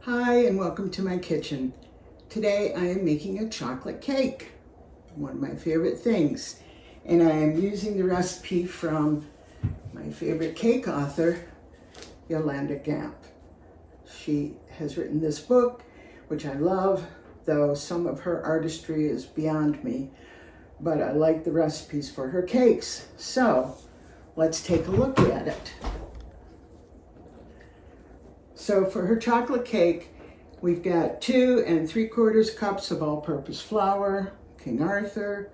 Hi and welcome to my kitchen. Today I am making a chocolate cake, one of my favorite things. And I am using the recipe from my favorite cake author, Yolanda Gampp. She has written this book, which I love, though some of her artistry is beyond me, but I like the recipes for her cakes. So let's take a look at it. So for her chocolate cake, we've got 2 3/4 cups of all-purpose flour, King Arthur,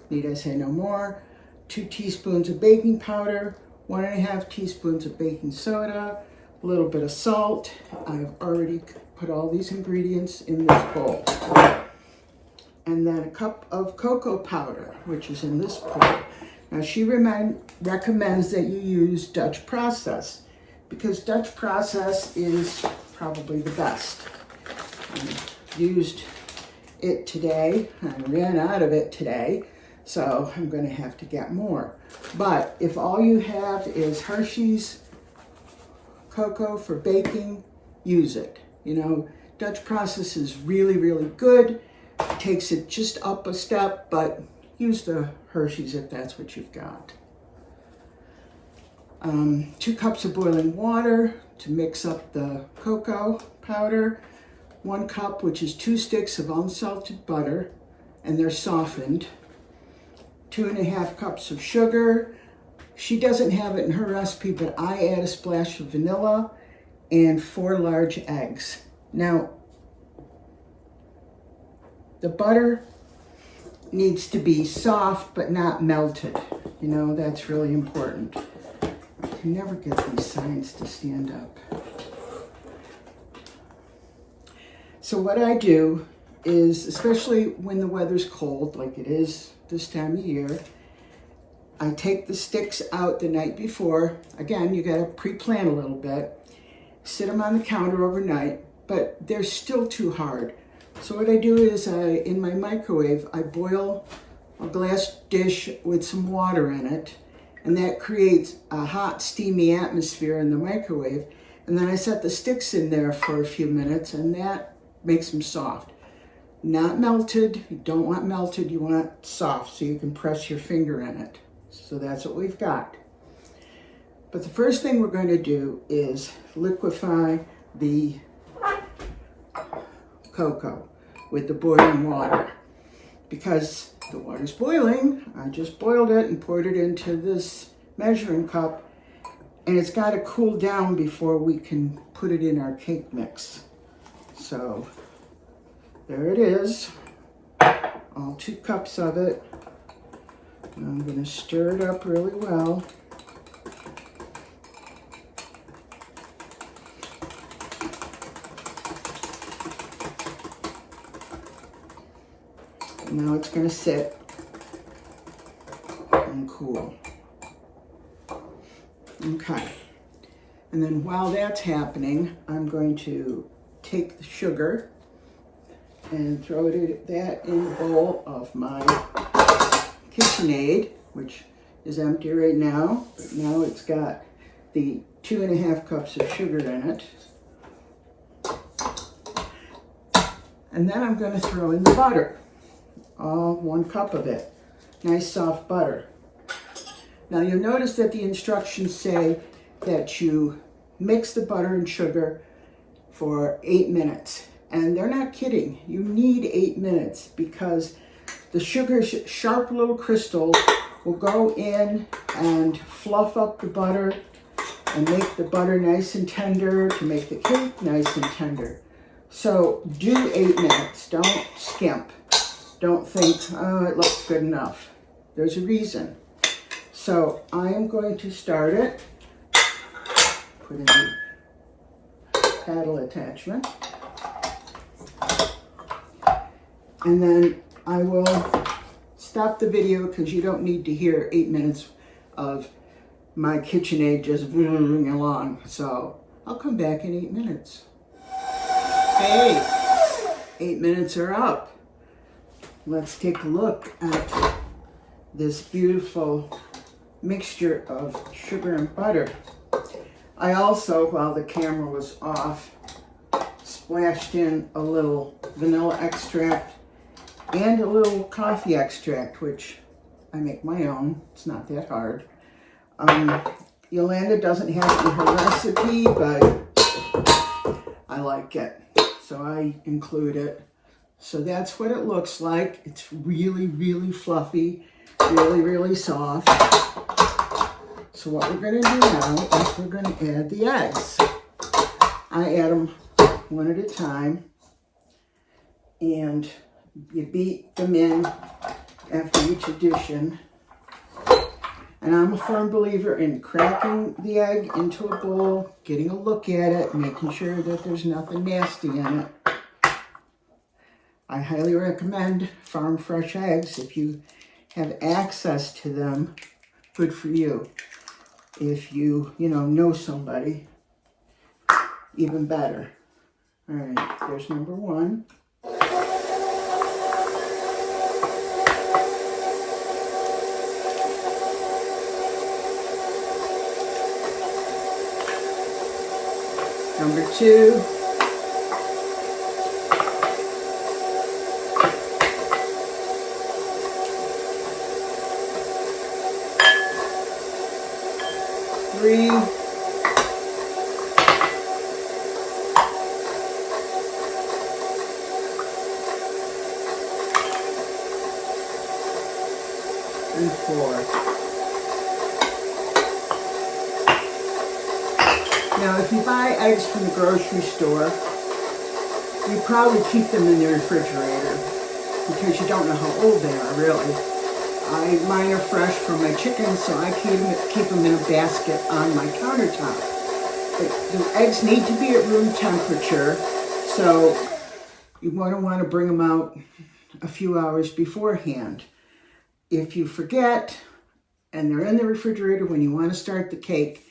need I say no more, 2 teaspoons of baking powder, 1 1/2 teaspoons of baking soda, a little bit of salt. I've already put all these ingredients in this bowl. And then a cup of cocoa powder, which is in this bowl. Now she recommends that you use Dutch process, because Dutch process is probably the best. I used it today. I ran out of it today, so I'm going to have to get more. But if all you have is Hershey's cocoa for baking, use it. You know, Dutch process is really, really good. It takes it just up a step, but use the Hershey's if that's what you've got. 2 cups of boiling water to mix up the cocoa powder. 1 cup, which is 2 sticks of unsalted butter, and they're softened. 2 1/2 cups of sugar. She doesn't have it in her recipe, but I add a splash of vanilla and 4 large eggs. Now, the butter needs to be soft, but not melted. You know, that's really important. I can never get these signs to stand up. So what I do is, especially when the weather's cold, like it is this time of year, I take the sticks out the night before. Again, you gotta pre-plan a little bit. Sit them on the counter overnight, but they're still too hard. So what I do is in my microwave, I boil a glass dish with some water in it, and that creates a hot, steamy atmosphere in the microwave. And then I set the sticks in there for a few minutes, and that makes them soft. Not melted. You don't want melted, you want soft, so you can press your finger in it. So that's what we've got. But the first thing we're going to do is liquefy the cocoa with the boiling water. Because the water's boiling, I just boiled it and poured it into this measuring cup, and it's got to cool down before we can put it in our cake mix. So there it is, all 2 cups of it. And I'm going to stir it up really well. Now it's going to sit and cool. Okay. And then while that's happening, I'm going to take the sugar and throw that in the bowl of my KitchenAid, which is empty right now. But now it's got the 2 1/2 cups of sugar in it. And then I'm going to throw in the butter. All 1 cup of it. Nice soft butter. Now you'll notice that the instructions say that you mix the butter and sugar for 8 minutes. And they're not kidding. You need 8 minutes because the sugar's sharp little crystals will go in and fluff up the butter and make the butter nice and tender to make the cake nice and tender. So do 8 minutes. Don't skimp. Don't think, oh, it looks good enough. There's a reason. So I am going to start it. Put in the paddle attachment. And then I will stop the video because you don't need to hear 8 minutes of my KitchenAid just moving along. So I'll come back in 8 minutes. Hey, 8 minutes are up. Let's take a look at this beautiful mixture of sugar and butter. I also, while the camera was off, splashed in a little vanilla extract and a little coffee extract, which I make my own. It's not that hard. Yolanda doesn't have it in her recipe, but I like it, so I include it. So that's what it looks like. It's really, really fluffy, really, really soft. So what we're going to do now is we're going to add the eggs. I add them one at a time, and you beat them in after each addition. And I'm a firm believer in cracking the egg into a bowl, getting a look at it, making sure that there's nothing nasty in it. I highly recommend farm fresh eggs. If you have access to them, good for you. If you know somebody, even better. All right, there's number one. Number two. Three. And four. Now, if you buy eggs from the grocery store, you probably keep them in the refrigerator because you don't know how old they are, really. Mine are fresh from my chickens, so I keep them in a basket on my countertop. But the eggs need to be at room temperature, so you want to bring them out a few hours beforehand. If you forget and they're in the refrigerator when you want to start the cake,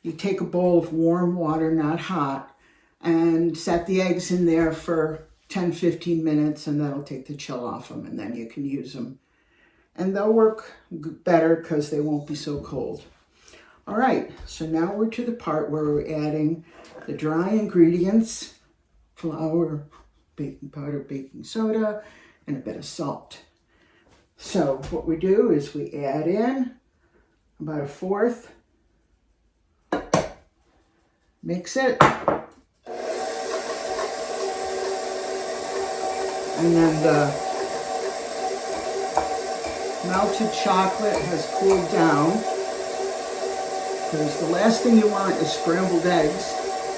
you take a bowl of warm water, not hot, and set the eggs in there for 10-15 minutes, and that'll take the chill off them, and then you can use them. And they'll work better because they won't be so cold. All right, so now we're to the part where we're adding the dry ingredients: flour, baking powder, baking soda, and a bit of salt. So what we do is we add in about a fourth, mix it, and then the melted chocolate has cooled down, because the last thing you want is scrambled eggs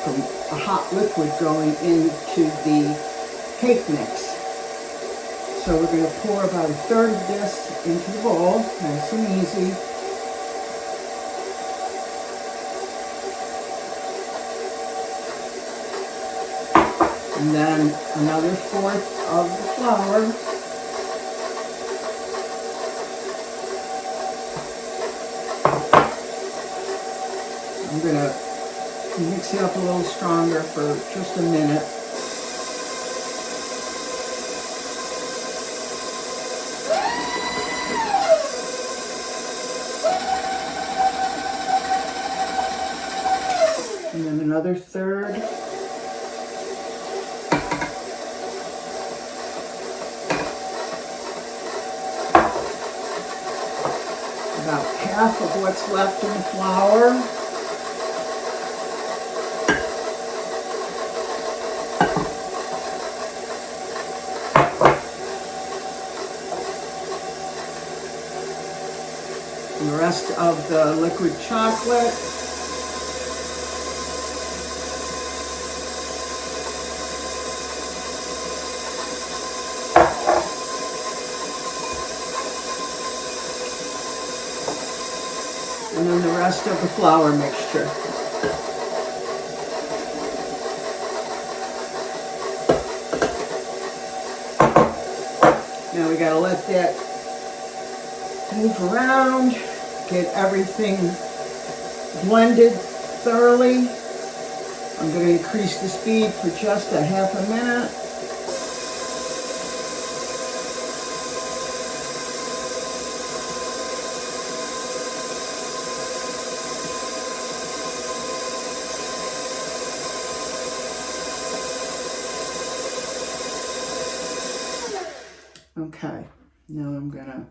from a hot liquid going into the cake mix. So we're going to pour about a third of this into the bowl, nice and easy. And then another fourth of the flour. I'm going to mix it up a little stronger for just a minute. And then another third. About half of what's left in the flour. And the rest of the liquid chocolate. And then the rest of the flour mixture. Now we gotta let that move around, get everything blended thoroughly. I'm going to increase the speed for just a half a minute. Okay, now I'm gonna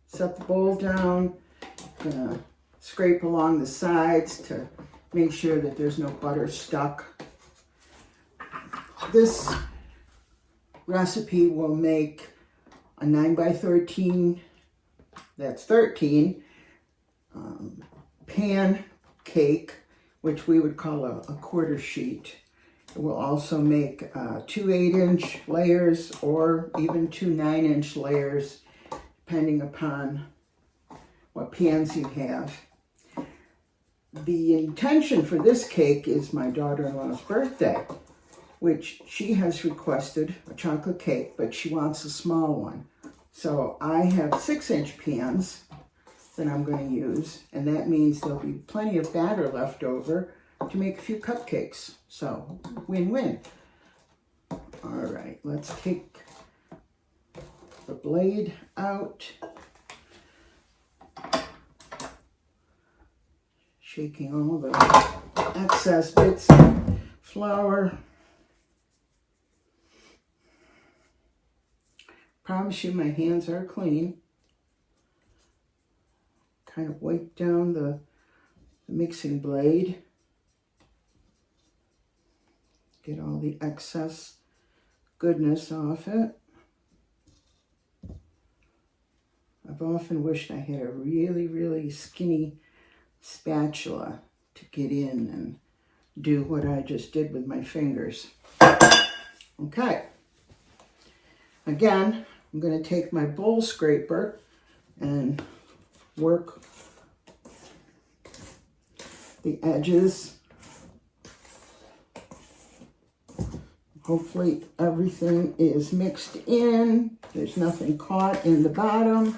set the bowl down. I'm gonna scrape along the sides to make sure that there's no butter stuck. This recipe will make a 9 by 13, that's 13, pan cake, which we would call a quarter sheet. It will also make 2 8-inch layers or even 2 9-inch layers, depending upon what pans you have. The intention for this cake is my daughter-in-law's birthday, which she has requested a chocolate cake, but she wants a small one. So I have 6-inch pans that I'm going to use, and that means there'll be plenty of batter left over to make a few cupcakes. So win-win. All right, let's take the blade out. Shaking all the excess bits of flour. Promise you my hands are clean. Kind of wipe down the mixing blade. Get all the excess goodness off it. I've often wished I had a really, really skinny spatula to get in and do what I just did with my fingers. Okay. Again, I'm going to take my bowl scraper and work the edges. Hopefully everything is mixed in. There's nothing caught in the bottom.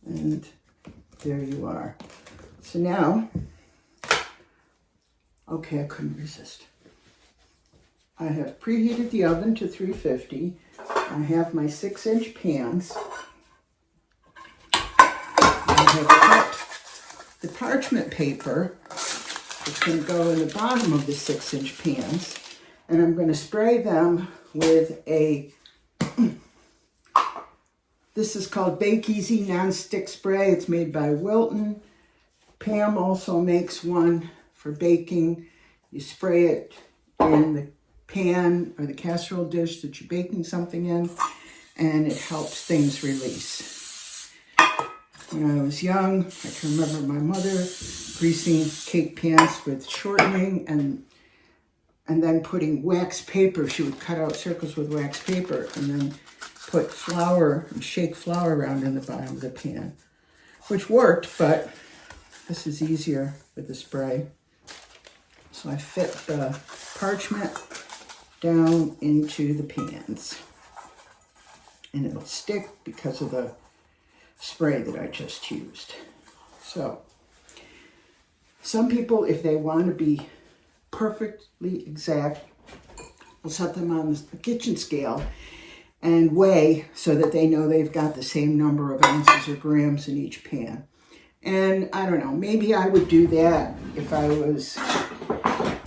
And there you are. So now, okay, I couldn't resist. I have preheated the oven to 350. I have my 6-inch pans. I have cut the parchment paper that's going to go in the bottom of the 6-inch pans. And I'm going to spray them with a, this is called Bake Easy Non-Stick Spray. It's made by Wilton. Pam also makes one for baking. You spray it in the pan or the casserole dish that you're baking something in, and it helps things release. When I was young, I can remember my mother greasing cake pans with shortening and then putting wax paper. She would cut out circles with wax paper and then put flour and shake flour around in the bottom of the pan, which worked, but this is easier with the spray. So I fit the parchment down into the pans, and it'll stick because of the spray that I just used. So some people, if they want to be perfectly exact, will set them on the kitchen scale and weigh so that they know they've got the same number of ounces or grams in each pan. And I don't know, maybe I would do that if I was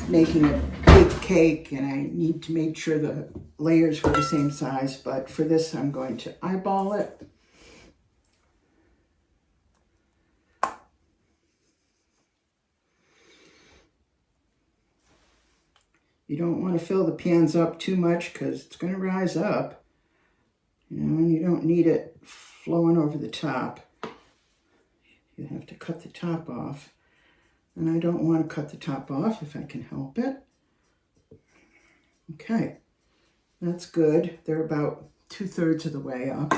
making a big cake and I need to make sure the layers were the same size, but for this I'm going to eyeball it. You don't want to fill the pans up too much because it's going to rise up, you know, and you don't need it flowing over the top. You have to cut the top off, and I don't want to cut the top off if I can help it. Okay, that's good. They're about 2/3 of the way up.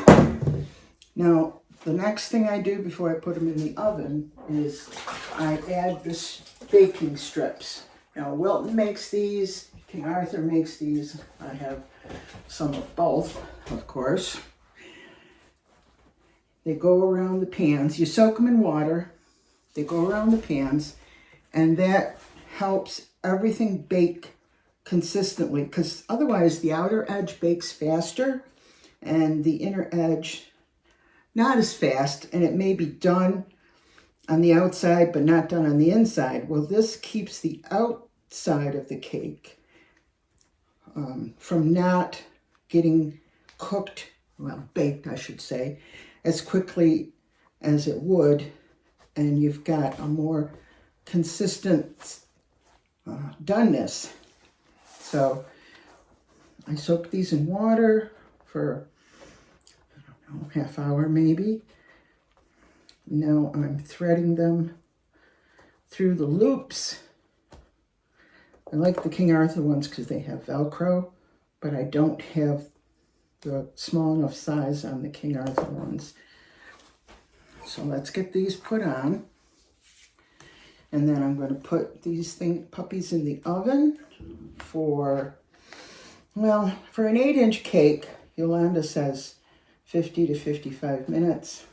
Now, the next thing I do before I put them in the oven is I add this baking strips. Now, Wilton makes these, King Arthur makes these. I have some of both, of course. They go around the pans. You soak them in water. They go around the pans, and that helps everything bake consistently, because otherwise the outer edge bakes faster and the inner edge not as fast, and it may be done on the outside but not done on the inside. Well, this keeps the outside of the cake from not getting cooked, well, baked, I should say, as quickly as it would, and you've got a more consistent doneness. So I soak these in water for, I don't know, half hour maybe. Now I'm threading them through the loops. I like the King Arthur ones because they have Velcro, but I don't have the small enough size on the King Arthur ones. So let's get these put on. And then I'm going to put these puppies in the oven for, well, for an 8-inch cake, Yolanda says 50 to 55 minutes.